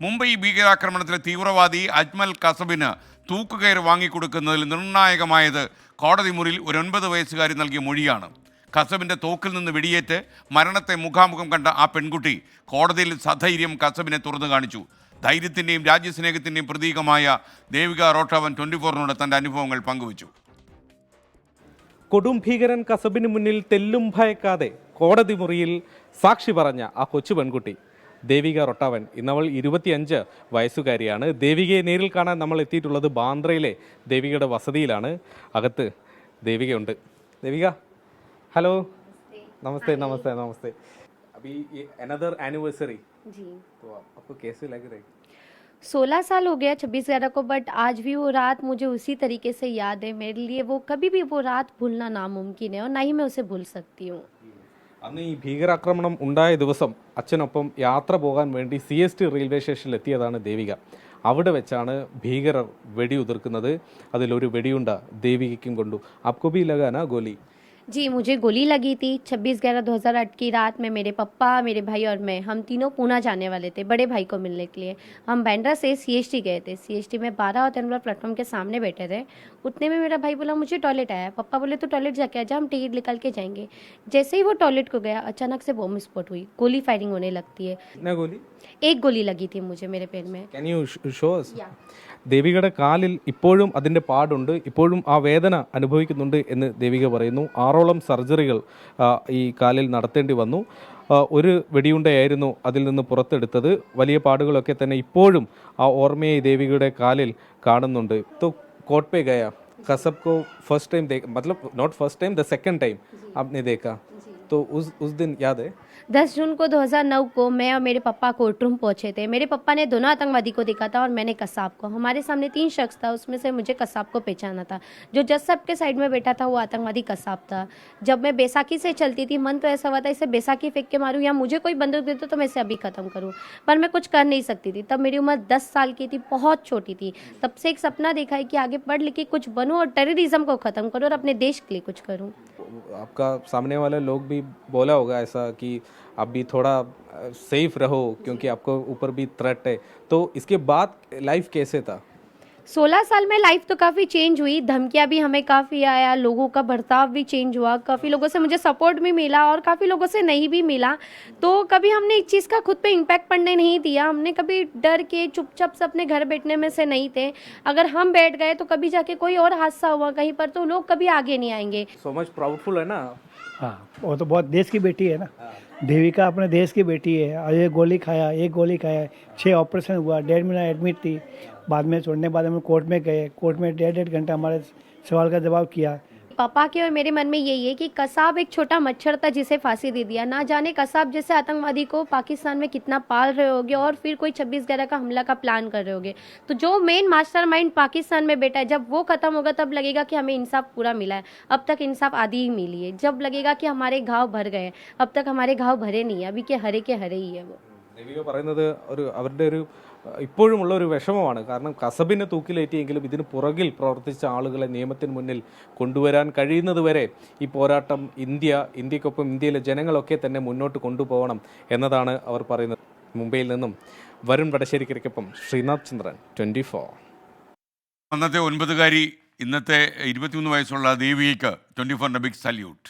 മുംബൈ ഭീകരാക്രമണത്തിലെ തീവ്രവാദി അജ്മൽ കസബിന് തൂക്കുകയർ വാങ്ങിക്കൊടുക്കുന്നതിൽ നിർണായകമായത് കോടതി മുറിയിൽ ഒരു 9 വയസ്സുകാരി നൽകിയ മൊഴിയാണ്. കസബിൻ്റെ തോക്കിൽ നിന്ന് വെടിയേറ്റ് മരണത്തെ മുഖാമുഖം കണ്ട ആ പെൺകുട്ടി കോടതിയിൽ സധൈര്യം കസബിനെ തുറന്നു കാണിച്ചു. ധൈര്യത്തിൻ്റെയും രാജ്യസ്നേഹത്തിൻ്റെയും പ്രതീകമായ ദേവിക റോട്ടാവൻ 24-നോട് തൻ്റെ അനുഭവങ്ങൾ പങ്കുവച്ചു. കൊടും ഭീകരൻ കസബിന് മുന്നിൽ തെല്ലും ഭയക്കാതെ കോടതി മുറിയിൽ സാക്ഷി പറഞ്ഞ ആ കൊച്ചു പെൺകുട്ടി ദേവിക റൊട്ടാവൻ. ഇന്നവൾ 25 വയസ്സുകാരിയാണ്. ദേവികയെ നേരിൽ കാണാൻ നമ്മൾ എത്തിയിട്ടുള്ളത് ബാന്ദ്രയിലെ ദേവികയുടെ വസതിയിലാണ്. അകത്ത് ദേവികയുണ്ട്. ദേവിക, हेलो, नमस्ते नमस्ते नमस्ते। अभी ये अनदर एनिवर्सरी जी, तो आपको कैसे लग रही? 16 साल हो गया 26/11 को, बट आज भी वो रात मुझे उसी तरीके से याद है. मेरे लिए वो कभी भी वो रात भूलना नामुमकिन है और ना ही मैं उसे भूल सकती हूँ. അന്ന് ഈ ഭീകരാക്രമണം ഉണ്ടായ ദിവസം അച്ഛനൊപ്പം യാത്ര പോകാൻ വേണ്ടി CST റെയിൽവേ സ്റ്റേഷനിൽ എത്തിയതാണ് ദേവിക. അവിടെ വെച്ചാണ് ഭീകരർ വെടിയുതിർക്കുന്നത്. അതിലൊരു വെടിയുണ്ട ദേവികയ്ക്കും കൊണ്ടു. ആപ്കോ ഭി ലഗാ നാ ഗോലി? जी, मुझे गोली लगी थी 26/11/2008 की रात में. मेरे पापा, मेरे भाई और मैं, हम तीनों पूना जाने वाले थे बड़े भाई को मिलने के लिए. हम बांद्रा से CST गए थे. CST में 12 और 13 प्लेटफॉर्म के सामने बैठे थे. उतने में मेरा भाई बोला मुझे टॉयलेट आया. पापा बोले तो टॉयलेट जाके आ जा, हम टिकट निकाल के जाएंगे. जैसे ही वो टॉयलेट को गया, अचानक से बॉम्ब स्पॉट हुई. गोली फायरिंग होने लगती है. कितना गोली? एक गोली लगी थी मुझे मेरे पैर में. Can you show us? ദേവികയുടെ കാലിൽ ഇപ്പോഴും അതിൻ്റെ പാടുണ്ട്. ഇപ്പോഴും ആ വേദന അനുഭവിക്കുന്നുണ്ട് എന്ന് ദേവിക പറയുന്നു. 6ഓളം സർജറികൾ ഈ കാലിൽ നടത്തേണ്ടി വന്നു. ഒരു വെടിയുണ്ടയായിരുന്നു അതിൽ നിന്ന് പുറത്തെടുത്തത്. വലിയ പാടുകളൊക്കെ തന്നെ ഇപ്പോഴും ആ ഓർമ്മയെ ദേവികയുടെ കാലിൽ കാണുന്നുണ്ട്. तो कोर्ट पे गया, कसब को फर्स्ट टाइम देख, मतलब not first time, the second time आपने देखा, तो उस दिन याद है? 10 जून को 2009 को मैं और मेरे पापा कोर्ट रूम पहुंचे थे. मेरे पापा ने दोनों आतंकवादी को देखा था और मैंने कसाब को. हमारे सामने 3 शख्स था, उसमें से मुझे कसाब को पहचाना था. जो जज साहब के साइड में बैठा था वो आतंकवादी कसाब था. जब मैं बैसाखी से चलती थी, मन तो ऐसा हुआ था इसे बैसाखी फेंक के मारूं या मुझे कोई बंदूक दे दो तो मैं इसे अभी ख़त्म करूं, पर मैं कुछ कर नहीं सकती थी. तब मेरी उम्र 10 साल की थी, बहुत छोटी थी. तब से एक सपना देखा है कि आगे पढ़ लिख के कुछ बनूं और टेररिज्म को ख़त्म करूं और अपने देश के लिए कुछ करूं. आपका सामने वाले लोग भी बोला होगा ऐसा कि आप भी थोड़ा सेफ रहो क्योंकि आपको ऊपर भी थ्रेट है, तो इसके बाद लाइफ कैसे था? 16 साल में लाइफ तो काफ़ी चेंज हुई. धमकियाँ भी हमें काफ़ी आया, लोगों का बर्ताव भी चेंज हुआ. काफ़ी लोगों से मुझे सपोर्ट भी मिला और काफ़ी लोगों से नहीं भी मिला. तो कभी हमने एक चीज़ का खुद पे इम्पैक्ट पड़ने नहीं दिया. हमने कभी डर के चुपचाप से अपने घर बैठने में से नहीं थे. अगर हम बैठ गए तो कभी जाके कोई और हादसा हुआ कहीं पर तो लोग कभी आगे नहीं आएंगे. सो मच प्राउडफुल है ना? हाँ, वो तो बहुत देश की बेटी है ना. देविका अपने देश की बेटी है. और ये गोली खाया, एक गोली खाया, 6 ऑपरेशन हुआ, 1.5 महीना एडमिट थी. बाद में छोड़ने के बाद हम कोर्ट में गए. कोर्ट में 1.5 घंटा हमारे सवाल का जवाब किया. पापा के और मेरे मन में यही है कि कसाब एक छोटा मच्छर था जिसे फांसी दे दिया. ना जाने कसाब जैसे आतंकवादी को पाकिस्तान में कितना पाल रहे होगे और फिर कोई 26/11 का हमला का प्लान कर रहे होगे. तो जो मेन मास्टरमाइंड पाकिस्तान में बैठा है, जब वो खत्म होगा तब लगेगा कि हमें इंसाफ पूरा मिला है. अब तक इंसाफ आधी ही मिली है. जब लगेगा कि हमारे घाव भर गए. अब तक हमारे घाव भरे नहीं है. अभी के हरे ही है वो. ദേവിക പറയുന്നത് അവരുടെ ഒരു ഇപ്പോഴുമുള്ള ഒരു വിഷമമാണ്. കാരണം കസബിനെ തൂക്കിലേറ്റിയെങ്കിലും ഇതിന് പുറകിൽ പ്രവർത്തിച്ച ആളുകളെ നിയമത്തിന് മുന്നിൽ കൊണ്ടുവരാൻ കഴിയുന്നതുവരെ ഈ പോരാട്ടം ഇന്ത്യക്കൊപ്പം ഇന്ത്യയിലെ ജനങ്ങളൊക്കെ തന്നെ മുന്നോട്ട് കൊണ്ടുപോകണം എന്നതാണ് അവർ പറയുന്നത്. മുംബൈയിൽ നിന്നും വരുൺ വടശ്ശേരിക്കൊപ്പം ശ്രീനാഥ് ചന്ദ്രൻ, 24. അന്നത്തെ 9കാരി ഇന്നത്തെ 23 വയസ്സുള്ള ദേവികയ്ക്ക് 24ന്റെ ബിഗ് സല്യൂട്ട്.